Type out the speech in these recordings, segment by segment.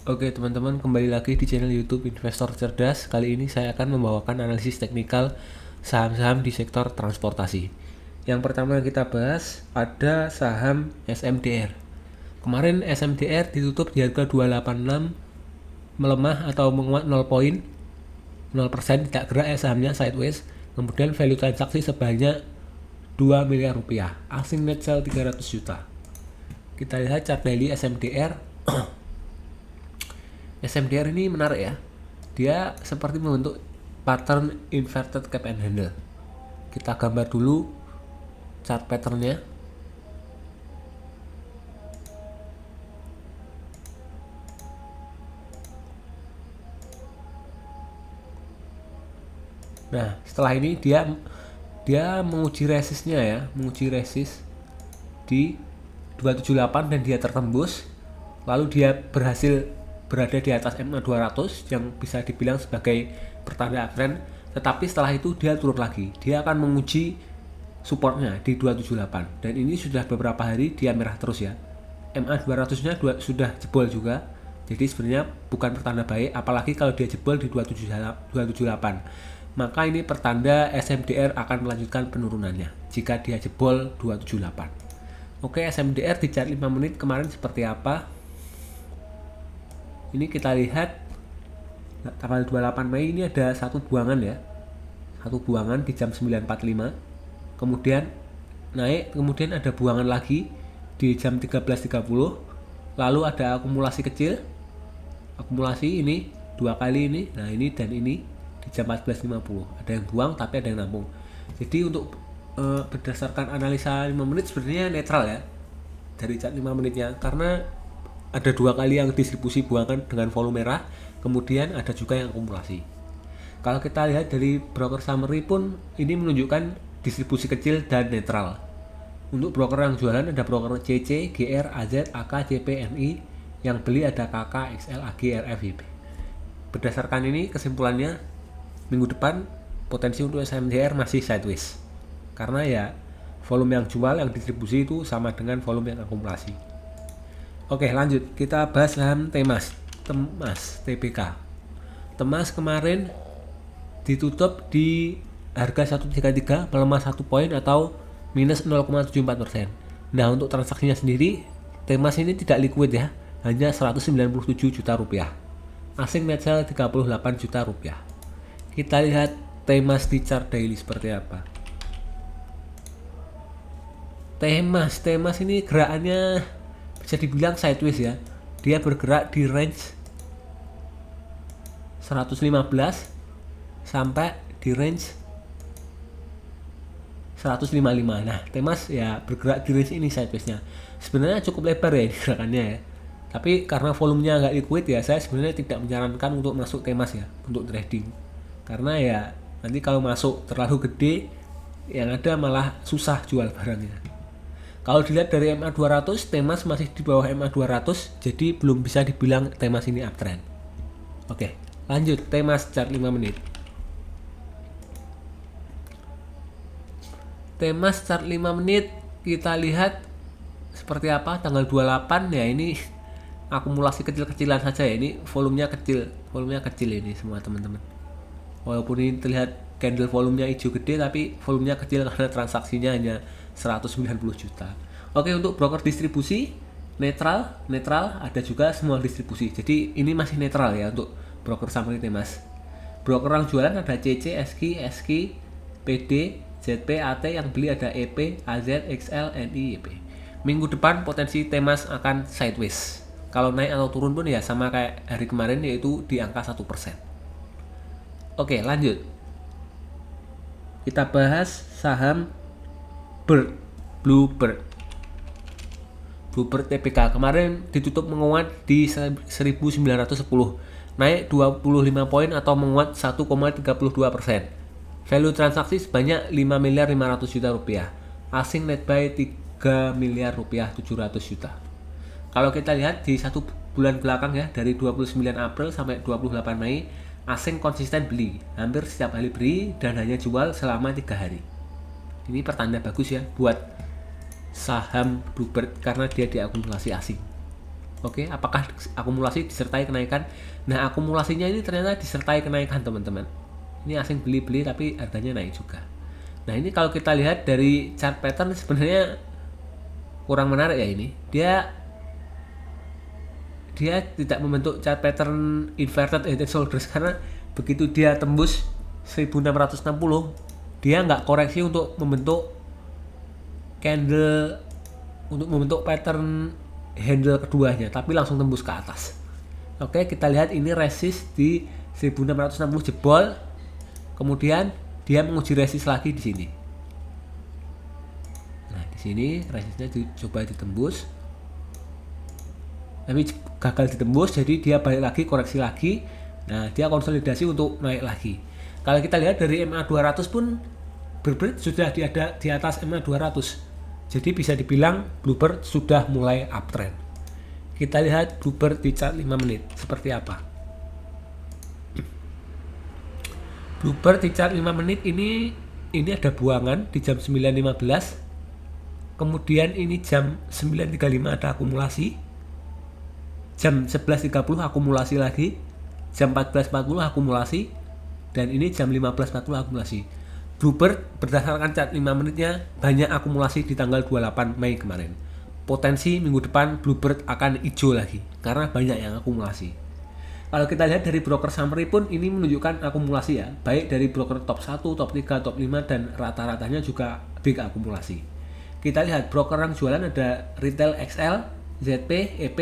Oke teman-teman, kembali lagi di channel YouTube Investor Cerdas. Kali ini saya akan membawakan analisis teknikal saham-saham di sektor transportasi. Yang pertama yang kita bahas ada saham SMDR. Kemarin SMDR ditutup di harga 286, melemah atau menguat 0,0%, tidak gerak ya sahamnya, sideways. Kemudian value transaksi sebanyak 2 miliar rupiah, asing net sell 300 juta. Kita lihat chart daily SMDR. SMDR ini menarik ya, dia seperti membentuk pattern inverted cap and handle. Kita gambar dulu chart patternnya. Nah setelah ini dia menguji resistnya ya, menguji resist di 278 dan dia tertembus, lalu dia berhasil berada di atas MA 200 yang bisa dibilang sebagai pertanda uptrend. Tetapi setelah itu dia turun lagi, dia akan menguji supportnya di 278 dan ini sudah beberapa hari dia merah terus ya. MA 200 nya sudah jebol juga, jadi sebenarnya bukan pertanda baik, apalagi kalau dia jebol di 278, maka ini pertanda SMDR akan melanjutkan penurunannya jika dia jebol 278. Oke, SMDR di chart 5 menit kemarin seperti apa? Ini kita lihat tanggal 28 Mei ini ada satu buangan ya, satu buangan di jam 9.45, kemudian naik, kemudian ada buangan lagi di jam 13.30, lalu ada akumulasi kecil, akumulasi ini dua kali ini, nah ini dan ini di jam 14.50, ada yang buang tapi ada yang nampung. Jadi untuk berdasarkan analisa 5 menit sebenarnya netral ya dari chart 5 menitnya, karena ada dua kali yang distribusi buangan dengan volume merah, kemudian ada juga yang akumulasi. Kalau kita lihat dari broker summary pun ini menunjukkan distribusi kecil dan netral. Untuk broker yang jualan ada broker CC, GR, AZ, AK, CP, NI, yang beli ada KK, XL, AG, RF, YB. Berdasarkan ini kesimpulannya minggu depan potensi untuk SMDR masih sideways, karena ya volume yang jual, yang distribusi itu sama dengan volume yang akumulasi. Oke, lanjut kita bahas saham Temas TBK. Temas kemarin ditutup di harga 133, melemah 1 poin atau minus 0,74%. Nah untuk transaksinya sendiri Temas ini tidak liquid ya, hanya 197 juta rupiah, asing net sell 38 juta rupiah. Kita lihat Temas di chart daily seperti apa. Temas ini gerakannya bisa dibilang sideways ya, dia bergerak di range 115 sampai di range 155. Nah Temas ya bergerak di range ini sidewaysnya, sebenarnya cukup lebar ya ini gerakannya ya, tapi karena volumenya nggak liquid ya, saya sebenarnya tidak menyarankan untuk masuk Temas ya untuk trading, karena ya nanti kalau masuk terlalu gede yang ada malah susah jual barangnya. Kalau dilihat dari MA 200, Temas masih di bawah MA 200, jadi belum bisa dibilang Temas ini uptrend. Oke, lanjut Temas chart 5 menit. Temas chart 5 menit kita lihat seperti apa tanggal 28 ya, ini akumulasi kecil-kecilan saja ya, ini volumenya kecil ini semua teman-teman. Walaupun ini terlihat candle volumenya hijau gede, tapi volumenya kecil karena transaksinya hanya 190 juta. Oke, untuk broker distribusi netral, ada juga semua distribusi. Jadi ini masih netral ya untuk broker summary Temas. Broker yang jualan ada CC, SQ, PD, ZP, AT, yang beli ada EP, AZ, XL, NI, YP. Minggu depan potensi Temas akan sideways. Kalau naik atau turun pun ya sama kayak hari kemarin, yaitu di angka 1%. Oke, lanjut. Kita bahas saham Bluebird TBK. Kemarin ditutup menguat di 1910, naik 25 poin atau menguat 1,32%. Value transaksi sebanyak 5 miliar 500 juta rupiah, asing net buy 3 miliar rupiah 700 juta. Kalau kita lihat di satu bulan belakang ya, dari 29 April sampai 28 Mei, asing konsisten beli, hampir setiap hari beli dan hanya jual selama 3 hari. Ini pertanda bagus ya buat saham Bluebird karena dia diakumulasi asing. Oke, apakah akumulasi disertai kenaikan? Nah, akumulasinya ini ternyata disertai kenaikan, teman-teman. Ini asing beli tapi harganya naik juga. Nah, ini kalau kita lihat dari chart pattern sebenarnya kurang menarik ya ini. Dia tidak membentuk chart pattern inverted head and shoulders karena begitu dia tembus 1660, dia nggak koreksi untuk membentuk candle, untuk membentuk pattern handle keduanya, tapi langsung tembus ke atas. Oke, kita lihat ini resist di 1660 jebol, kemudian dia menguji resist lagi di sini. Nah, di sini resistnya coba ditembus, tapi gagal ditembus, jadi dia balik lagi, koreksi lagi. Nah, dia konsolidasi untuk naik lagi. Kalau kita lihat dari MA 200 pun Bluebird sudah di atas MA 200. Jadi bisa dibilang Bluebird sudah mulai uptrend. Kita lihat Bluebird di chart 5 menit seperti apa. Bluebird di chart 5 menit ini ada buangan di jam 9.15. Kemudian ini jam 9.35 ada akumulasi. Jam 11.30 akumulasi lagi. Jam 14.40 akumulasi. Dan ini jam 15.40 akumulasi. Bluebird berdasarkan chart 5 menitnya banyak akumulasi di tanggal 28 Mei kemarin. Potensi minggu depan Bluebird akan hijau lagi karena banyak yang akumulasi. Kalau kita lihat dari broker summary pun ini menunjukkan akumulasi ya, baik dari broker top 1, top 3, top 5 dan rata-ratanya juga big akumulasi. Kita lihat broker yang jualan ada Retail XL, ZP, EP,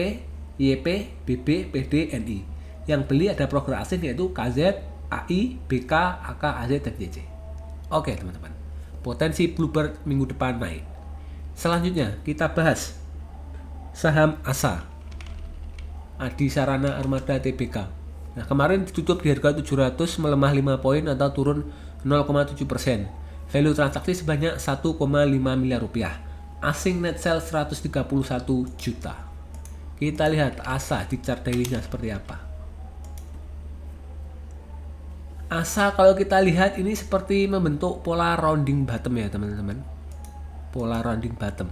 YP, BB, PD, NI. Yang beli ada broker asing yaitu KZ, AI, BK, AK, AZ, dan JC. Oke teman-teman, potensi Bluebird minggu depan naik. Selanjutnya kita bahas saham ASA, Adi Sarana Armada Tbk. Nah, kemarin ditutup di harga 700, melemah 5 poin atau turun 0,7%. Value transaksi sebanyak 1,5 miliar rupiah. Asing net sell 131 juta. Kita lihat ASA di chart daily-nya seperti apa. ASA kalau kita lihat ini seperti membentuk pola rounding bottom ya teman-teman. Pola rounding bottom.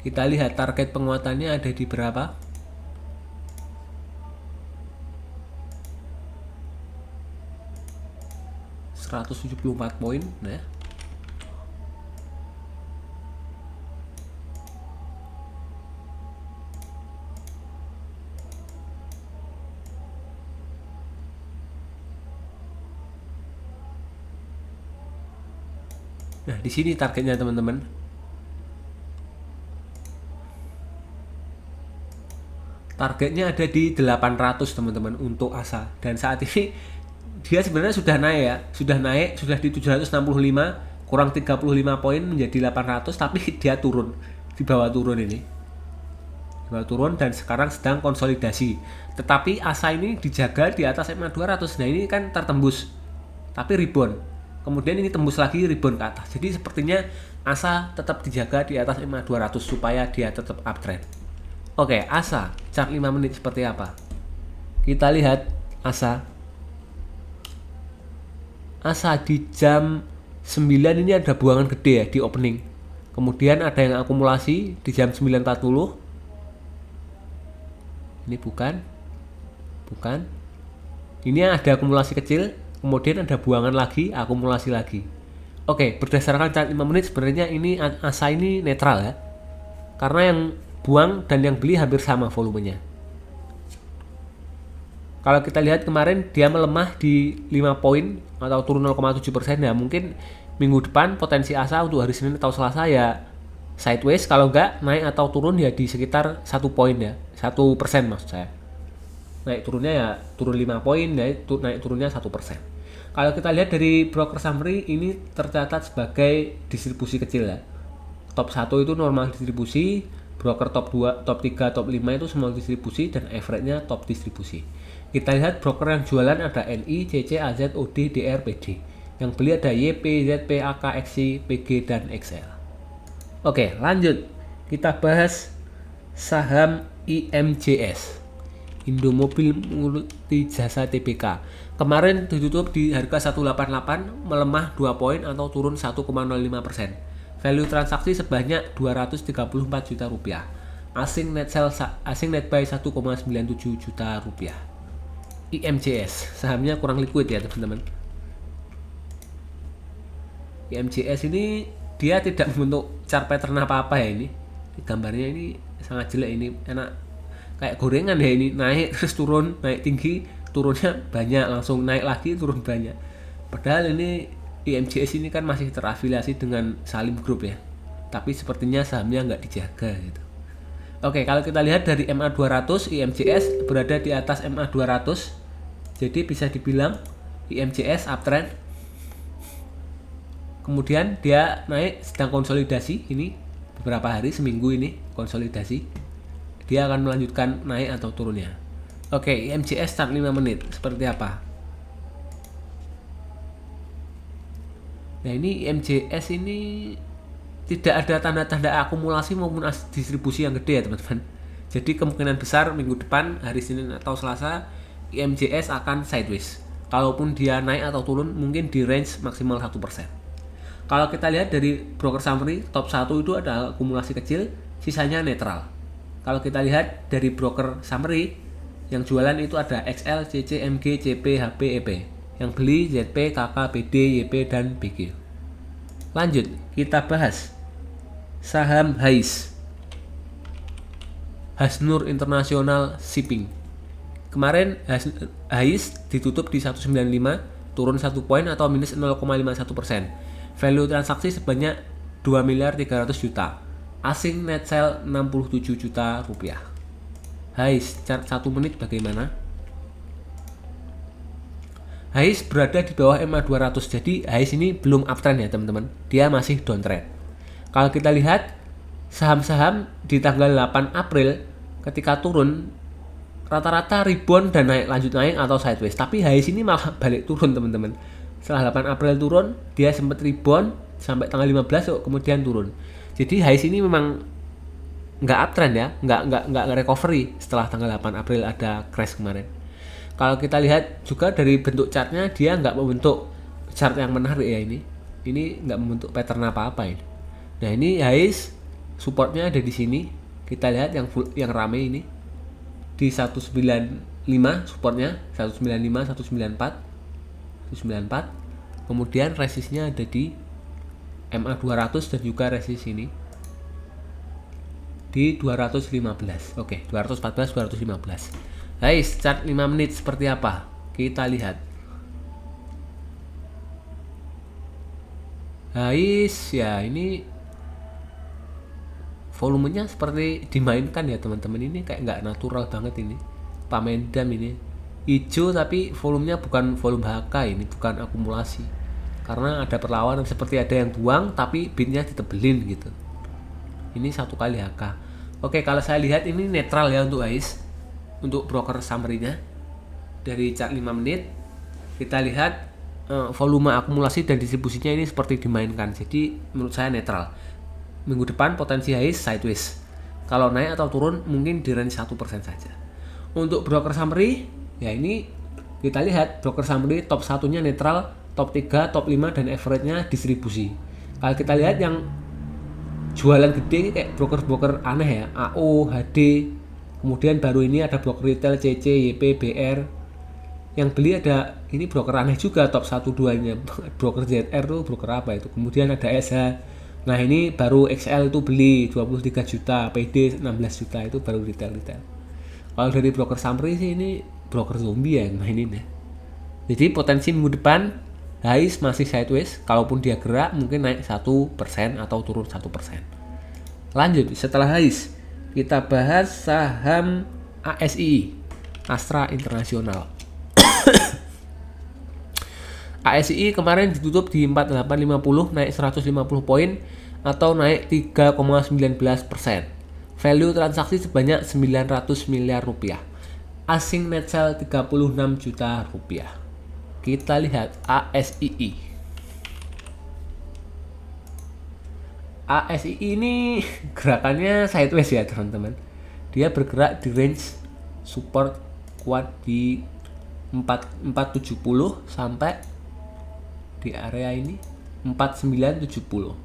Kita lihat target penguatannya ada di berapa? ...174 poin. Nah, di sini targetnya teman-teman. Targetnya ada di 800 teman-teman untuk ASA. Dan saat ini dia sebenarnya sudah naik, sudah di 765, kurang 35 poin menjadi 800, tapi dia turun, di bawah turun ini. Di bawah turun dan sekarang sedang konsolidasi. Tetapi ASA ini dijaga di atas MA 200. Nah, ini kan tertembus, tapi rebound. Kemudian ini tembus lagi, rebound ke atas. Jadi sepertinya ASA tetap dijaga di atas MA 200 supaya dia tetap uptrend. Oke, ASA chart 5 menit seperti apa? Kita lihat ASA. ASA di jam 9 ini ada buangan gede ya di opening. Kemudian ada yang akumulasi di jam 9.40. Ini bukan. Ini ada akumulasi kecil. Kemudian ada buangan lagi, akumulasi lagi. Oke, berdasarkan chart 5 menit sebenarnya ini ASA ini netral ya. Karena yang buang dan yang beli hampir sama volumenya. Kalau kita lihat kemarin dia melemah di 5 poin atau turun 0,7%. Ya mungkin minggu depan potensi ASA untuk hari Senin atau Selasa ya sideways, kalau enggak naik atau turun ya di sekitar 1 poin ya, 1% maksud saya. Naik turunnya ya turun 5 poin ya, naik turunnya 1%. Kalau kita lihat dari broker summary ini tercatat sebagai distribusi kecil ya. Top 1 itu normal distribusi, broker top 2, top 3, top 5 itu small distribusi, dan average-nya top distribusi. Kita lihat broker yang jualan ada NI, CC, AZ, OD, DR, PD. Yang beli ada YP, ZP, AK, XC, PG, dan XL. Oke, lanjut. Kita bahas saham IMJS, Indomobil Multi Jasa Tbk. Kemarin ditutup di harga 188, melemah 2 poin atau turun 1,05%. Value transaksi sebanyak 234 juta rupiah. Asing net buy 1,97 juta rupiah. IMJS, sahamnya kurang liquid ya teman-teman. IMJS ini dia tidak membentuk chart pattern apa-apa ya ini. Gambarnya ini sangat jelek, ini enak kayak gorengan ya, ini naik terus turun, naik tinggi, turunnya banyak, langsung naik lagi, turun banyak. Padahal ini IMJS ini kan masih terafiliasi dengan Salim Group ya, tapi sepertinya sahamnya nggak dijaga gitu. Oke, kalau kita lihat dari MA200, IMJS berada di atas MA200, jadi bisa dibilang IMJS uptrend. Kemudian dia naik, sedang konsolidasi ini beberapa hari, seminggu ini konsolidasi. Dia akan melanjutkan naik atau turunnya. Oke, IMJS start 5 menit seperti apa? Nah, ini IMJS ini tidak ada tanda-tanda akumulasi maupun distribusi yang gede ya teman-teman. Jadi kemungkinan besar minggu depan hari Senin atau Selasa IMJS akan sideways. Kalaupun dia naik atau turun mungkin di range maksimal 1%. Kalau kita lihat dari broker summary, top 1 itu ada akumulasi kecil, sisanya netral. Kalau kita lihat dari broker summary, yang jualan itu ada XL, CC, MG, CP, HP, EP. Yang beli ZP, KK, BD, YP, dan BG. Lanjut, kita bahas saham HAIS, Hasnur International Shipping. Kemarin HAIS ditutup di 195, turun 1 poin atau minus 0,51%. Value transaksi sebanyak 2 miliar 300 juta. Asing net sell 67 juta rupiah. HAIS chart 1 menit bagaimana? HAIS berada di bawah MA200, jadi HAIS ini belum uptrend ya teman-teman, dia masih downtrend. Kalau kita lihat saham-saham di tanggal 8 April ketika turun rata-rata rebound dan lanjut naik atau sideways, tapi HAIS ini malah balik turun teman-teman. Setelah 8 April turun, dia sempat rebound sampai tanggal 15 kemudian turun. Jadi HAIS ini memang nggak uptrend ya, nggak recovery setelah tanggal 8 April ada crash kemarin. Kalau kita lihat juga dari bentuk chartnya, dia nggak membentuk chart yang menarik ya ini nggak membentuk pattern apa-apa ini. Nah, ini HAIS supportnya ada di sini. Kita lihat yang rame ini di 195 supportnya, 195, 194. Kemudian resistnya ada di MA200 dan juga resist ini di 215. Oke, 214, 215. HAIS chart 5 menit seperti apa? Kita lihat. HAIS ya ini volumenya seperti dimainkan ya teman-teman, ini kayak nggak natural banget ini. Pamendam ini hijau tapi volumenya bukan volume HK, ini bukan akumulasi. Karena ada perlawanan seperti ada yang buang tapi bidnya ditebelin gitu. Ini 1 kali HK. Oke, kalau saya lihat ini netral ya untuk HAIS. Untuk broker summary-nya dari chart 5 menit kita lihat volume akumulasi dan distribusinya ini seperti dimainkan, jadi menurut saya netral. Minggu depan potensi HAIS sideways, kalau naik atau turun mungkin di range 1% saja. Untuk broker summary ya ini kita lihat broker summary top 1-nya netral, top 3, top 5 dan average-nya distribusi. Kalau kita lihat yang jualan gede kayak broker-broker aneh ya, AO, HD. Kemudian baru ini ada broker retail CC, YP, BR. Yang beli ada ini broker aneh juga, top 1-2-nya. Broker ZR tuh broker apa itu? Kemudian ada SH. Nah, ini baru XL itu beli 23 juta, PD 16 juta, itu baru retail. Kalau dari broker summary sih ini broker zombie ya yang mainin ya. Jadi potensi minggu depan HAIS masih sideways, kalaupun dia gerak mungkin naik 1% atau turun 1%. Lanjut, setelah HAIS kita bahas saham ASI, Astra International. ASI kemarin ditutup di 4850, naik 150 poin atau naik 3,19%. Value transaksi sebanyak 900 miliar rupiah. Asing net sell 36 juta rupiah. Kita lihat ASI. ASI ini gerakannya sideways ya teman-teman. Dia bergerak di range support kuat di 470 sampai di area ini 4970.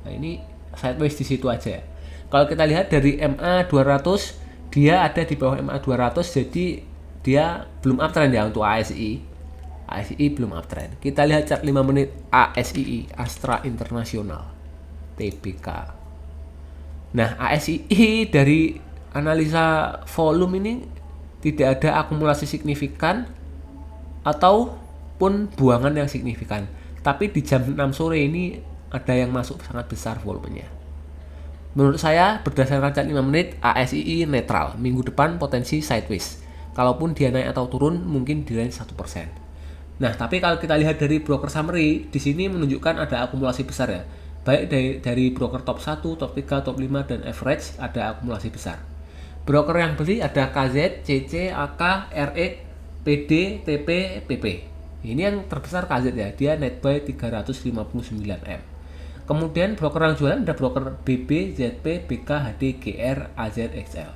Nah, ini sideways di situ aja ya. Kalau kita lihat dari MA 200, dia ada di bawah MA 200, jadi dia belum uptrend ya untuk ASI. ASI belum uptrend. Kita lihat chart 5 menit ASI, Astra International TBK. Nah, ASI dari analisa volume ini tidak ada akumulasi signifikan ataupun buangan yang signifikan. Tapi di jam 6 sore ini ada yang masuk sangat besar volumenya. Menurut saya berdasarkan chart 5 menit ASI netral. Minggu depan potensi sideways. Kalaupun dia naik atau turun mungkin di range 1%. Nah, tapi kalau kita lihat dari broker summary, di sini menunjukkan ada akumulasi besar ya. Baik dari broker top 1, top 3, top 5 dan average ada akumulasi besar. Broker yang beli ada KZ, CC, AK, RX, PD, TP, PP. Ini yang terbesar KZ ya, dia net buy 359M. Kemudian broker yang jualan ada broker BB, ZP, BK, HD, GR, AZ, XL.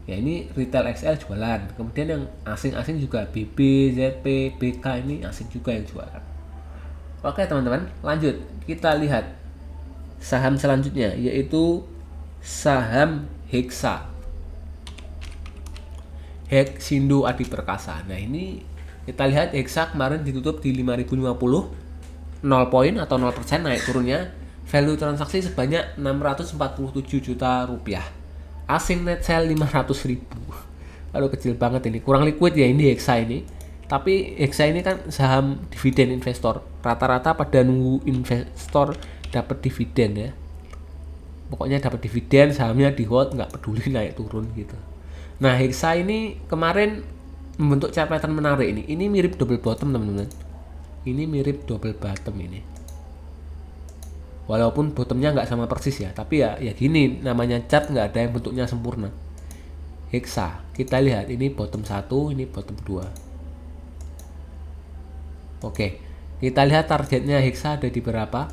Ya, ini retail XL jualan. Kemudian yang asing-asing juga BB, ZP, BK, ini asing juga yang jualan. Oke teman-teman, lanjut kita lihat saham selanjutnya, yaitu saham Hexa, Hexindo Adi Perkasa. Nah, ini kita lihat Hexa kemarin ditutup di 5050, 0 poin atau 0% naik turunnya. Value transaksi sebanyak 647 juta rupiah. Asing net sell 500.000. Aduh, kecil banget ini. Kurang liquid ya ini Hexa ini. Tapi Hexa ini kan saham dividen investor. Rata-rata pada nunggu investor dapat dividen ya. Pokoknya dapat dividen, sahamnya di hold, nggak peduli naik turun gitu. Nah, Hexa ini kemarin membentuk chart pattern menarik ini. Ini mirip double bottom teman-teman. Ini mirip double bottom ini. Walaupun bottomnya nggak sama persis ya, tapi ya gini, namanya chart nggak ada yang bentuknya sempurna. Hexa, kita lihat ini bottom 1, ini bottom 2. Oke, kita lihat targetnya Hexa ada di berapa.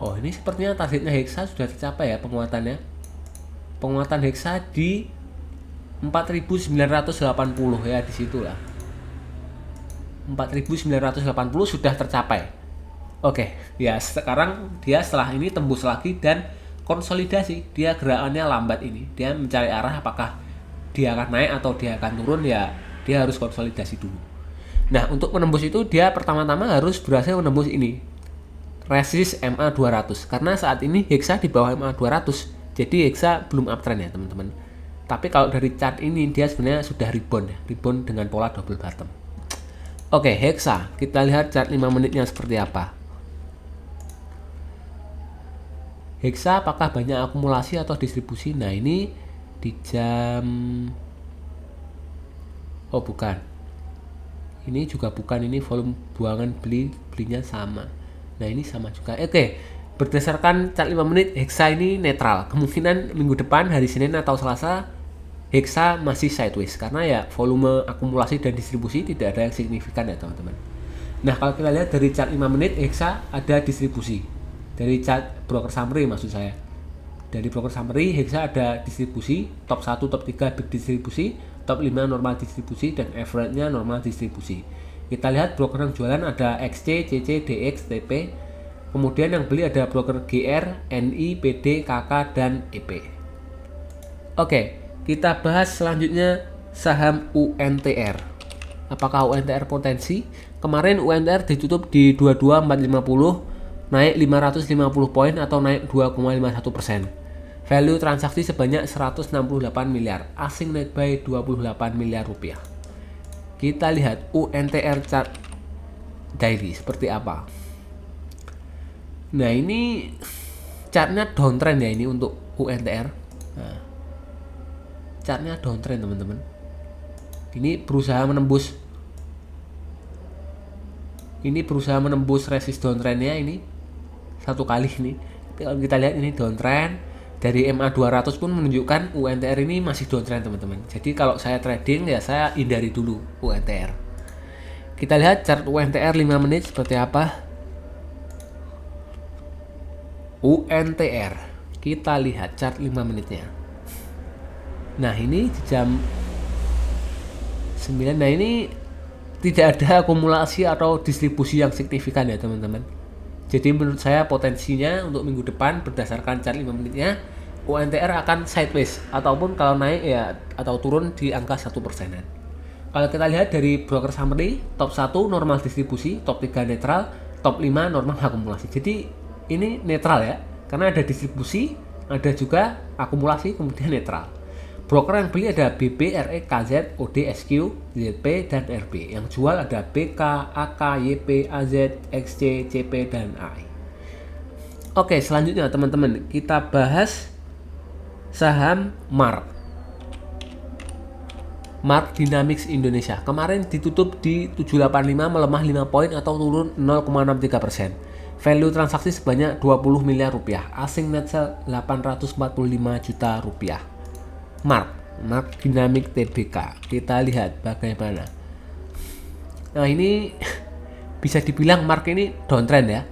Oh, ini sepertinya targetnya Hexa sudah tercapai ya penguatannya. Penguatan Hexa di 4980 ya, di situlah 4980 sudah tercapai. Oke, ya sekarang dia setelah ini tembus lagi dan konsolidasi. Dia gerakannya lambat ini, dia mencari arah apakah dia akan naik atau dia akan turun. Ya dia harus konsolidasi dulu. Nah, untuk menembus itu dia pertama-tama harus berhasil menembus ini, resist MA 200, karena saat ini Hexa di bawah MA 200. Jadi Hexa belum uptrend ya teman-teman. Tapi kalau dari chart ini dia sebenarnya sudah rebound ya, rebound dengan pola double bottom. Oke, Hexa, kita lihat chart 5 menitnya seperti apa. Hexa apakah banyak akumulasi atau distribusi? Nah, ini di jam, oh bukan, ini juga bukan, ini volume buangan belinya sama. Nah, ini sama juga. Oke, berdasarkan chart 5 menit Hexa ini netral. Kemungkinan minggu depan hari Senin atau Selasa Hexa masih sideways karena ya volume akumulasi dan distribusi tidak ada yang signifikan ya teman-teman. Nah, kalau kita lihat dari chart 5 menit Hexa ada distribusi. Dari chart broker summary maksud saya. Dari broker summary Hexa ada distribusi, top 1, top 3 big distribusi, top 5 normal distribusi, dan average-nya normal distribusi. Kita lihat broker yang jualan ada XC, CC, DX, TP. Kemudian yang beli ada broker GR, NI, PD, KK, dan EP. Oke, kita bahas selanjutnya saham UNTR. Apakah UNTR potensi? Kemarin UNTR ditutup di 22450, naik 550 poin atau naik 2,51%. Value transaksi sebanyak 168 miliar, asing net buy 28 miliar rupiah. Kita lihat UNTR chart daily seperti apa. Nah, ini chartnya downtrend ya ini untuk UNTR. Nah, chartnya downtrend teman-teman. Ini berusaha menembus resist downtrendnya ini satu kali ini. Tapi kalau kita lihat ini downtrend dari MA 200 pun menunjukkan UNTR ini masih downtrend teman-teman. Jadi kalau saya trading ya saya hindari dulu UNTR. Kita lihat chart UNTR 5 menit seperti apa. UNTR, kita lihat chart 5 menitnya. Nah ini di jam 9. Nah ini tidak ada akumulasi atau distribusi yang signifikan ya teman-teman. Jadi menurut saya potensinya untuk minggu depan berdasarkan chart 5 menitnya UNTR akan sideways ataupun kalau naik ya atau turun di angka 1%. Kalau kita lihat dari broker summary, top 1 normal distribusi, top 3 netral, top 5 normal akumulasi. Jadi ini netral ya, karena ada distribusi, ada juga akumulasi, kemudian netral. Broker yang beli ada BB, RE, KZ, OD, SQ, ZP, dan RB. Yang jual ada BK, AK, YP, AZ, XC, CP, dan AI. Oke, selanjutnya teman-teman, kita bahas saham MARK. MARK Dynamics Indonesia. Kemarin ditutup di 785, melemah 5 poin atau turun 0,63%. Value transaksi sebanyak 20 miliar rupiah. Asing net sell 845 juta rupiah. MARK Dynamics TBK. Kita lihat bagaimana. Nah ini bisa dibilang MARK ini downtrend ya.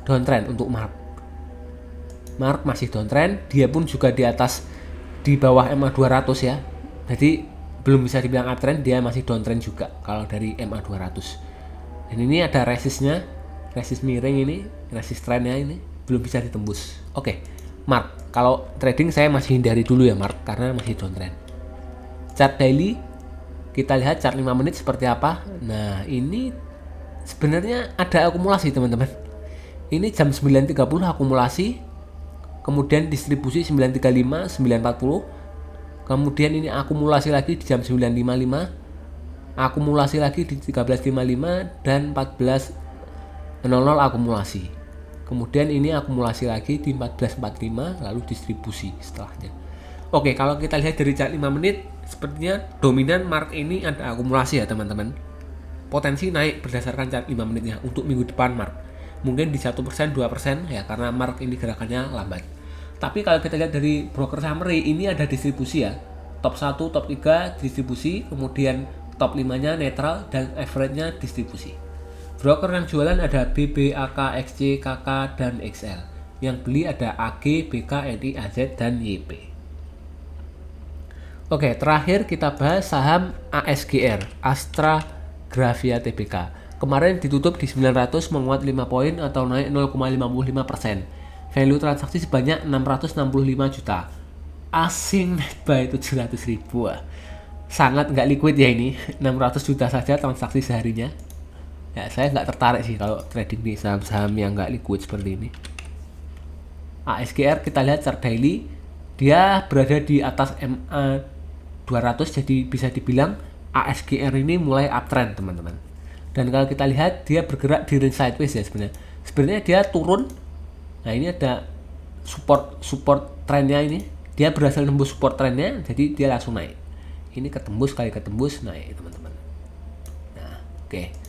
Downtrend untuk MARK. MARK masih downtrend. Dia pun juga di atas, di bawah MA 200 ya. Jadi belum bisa dibilang uptrend, dia masih downtrend juga kalau dari MA 200. Dan ini ada resistnya. Resist miring ini, resist trendnya ini belum bisa ditembus. Oke, MARK. Kalau trading saya masih hindari dulu ya MARK karena masih downtrend. Chart daily, kita lihat chart 5 menit seperti apa. Nah, ini sebenarnya ada akumulasi teman-teman. Ini jam 9.30 akumulasi, kemudian distribusi 9.35, 9.40, kemudian ini akumulasi lagi di jam 9.55, akumulasi lagi di 13.55 dan 14.00 akumulasi. Kemudian ini akumulasi lagi di 14.45 lalu distribusi setelahnya. Oke, kalau kita lihat dari chart 5 menit sepertinya dominan MARK ini ada akumulasi ya teman-teman. Potensi naik berdasarkan chart 5 menitnya untuk minggu depan MARK. Mungkin di 1%, 2% ya karena MARK ini gerakannya lambat. Tapi kalau kita lihat dari broker summary ini ada distribusi ya. Top 1, top 3 distribusi, kemudian top 5-nya netral dan average-nya distribusi. Broker yang jualan ada BB, AK, XC, KK, dan XL. Yang beli ada AG, BK, NI, AZ, dan YP. Oke, terakhir kita bahas saham ASGR, Astra Grafia Tbk. Kemarin ditutup di 900 menguat 5 poin atau naik 0,55%. Value transaksi sebanyak 665 juta. Asing net buy 700 ribu. Sangat nggak liquid ya ini, 600 juta saja transaksi seharinya. Ya, saya nggak tertarik sih kalau trading di saham-saham yang nggak liquid seperti ini. ASGR kita lihat chart daily, dia berada di atas MA 200, jadi bisa dibilang ASGR ini mulai uptrend teman-teman. Dan kalau kita lihat dia bergerak di range sideways ya sebenarnya. Sebenarnya dia turun. Nah ini ada support trennya ini. Dia berhasil nembus support trennya, jadi dia langsung naik. Ini ketembus naik teman-teman. Nah, oke.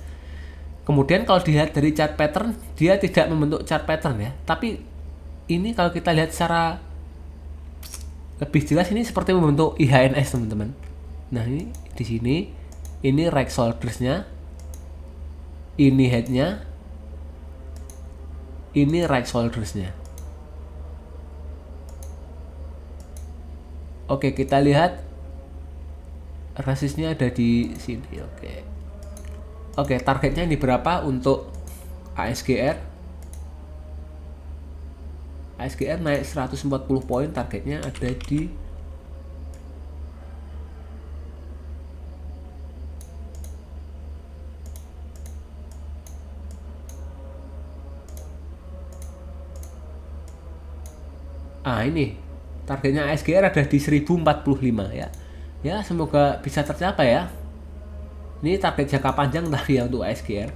Kemudian kalau dilihat dari chart pattern, dia tidak membentuk chart pattern ya. Tapi ini kalau kita lihat secara lebih jelas ini seperti membentuk IHNS teman-teman. Nah ini di sini, ini right shoulders-nya, ini head-nya, ini right shoulders-nya. Oke, kita lihat resistnya ada di sini. Oke, targetnya ini berapa untuk ASGR? ASGR naik 140 poin, targetnya ada di ini targetnya ASGR ada di 1045 ya. Ya, semoga bisa tercapai ya. Ini target jangka panjang tapi ya untuk ASGR.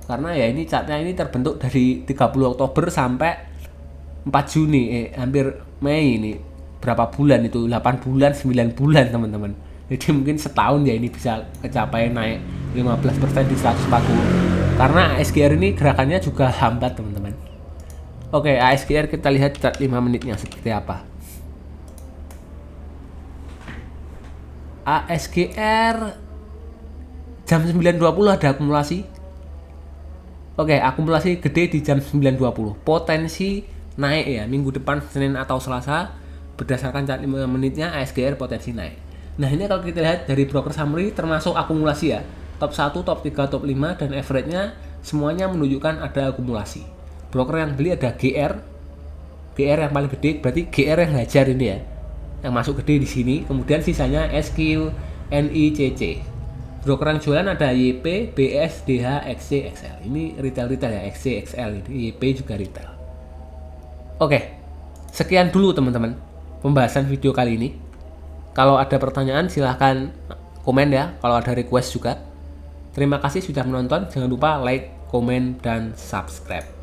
Karena ya ini chartnya ini terbentuk dari 30 Oktober sampai 4 Juni, hampir Mei ini. Berapa bulan itu? 8 bulan, 9 bulan teman-teman. Jadi mungkin setahun ya ini bisa kecapai naik 15% di 140. Karena ASGR ini gerakannya juga lambat teman-teman. Oke, ASGR kita lihat chart 5 menitnya seperti apa. ASGR jam 9.20 ada akumulasi. Oke, akumulasi gede di jam 9.20. Potensi naik ya, minggu depan Senin atau Selasa berdasarkan chart 5 menitnya ASGR potensi naik. Nah, ini kalau kita lihat dari broker summary termasuk akumulasi ya. Top 1, top 3, top 5 dan average-nya semuanya menunjukkan ada akumulasi. Broker yang beli ada GR yang paling gede, berarti GR yang hajar ini ya. Yang masuk gede di sini, kemudian sisanya SQ, NI, CC. Broker yang jualan ada YP, BS, DH, XC, XL. Ini retail ya, XC, XL ini. YP juga retail. Oke, sekian dulu teman-teman pembahasan video kali ini. Kalau ada pertanyaan silahkan komen ya, kalau ada request juga. Terima kasih sudah menonton, jangan lupa like, komen, dan subscribe.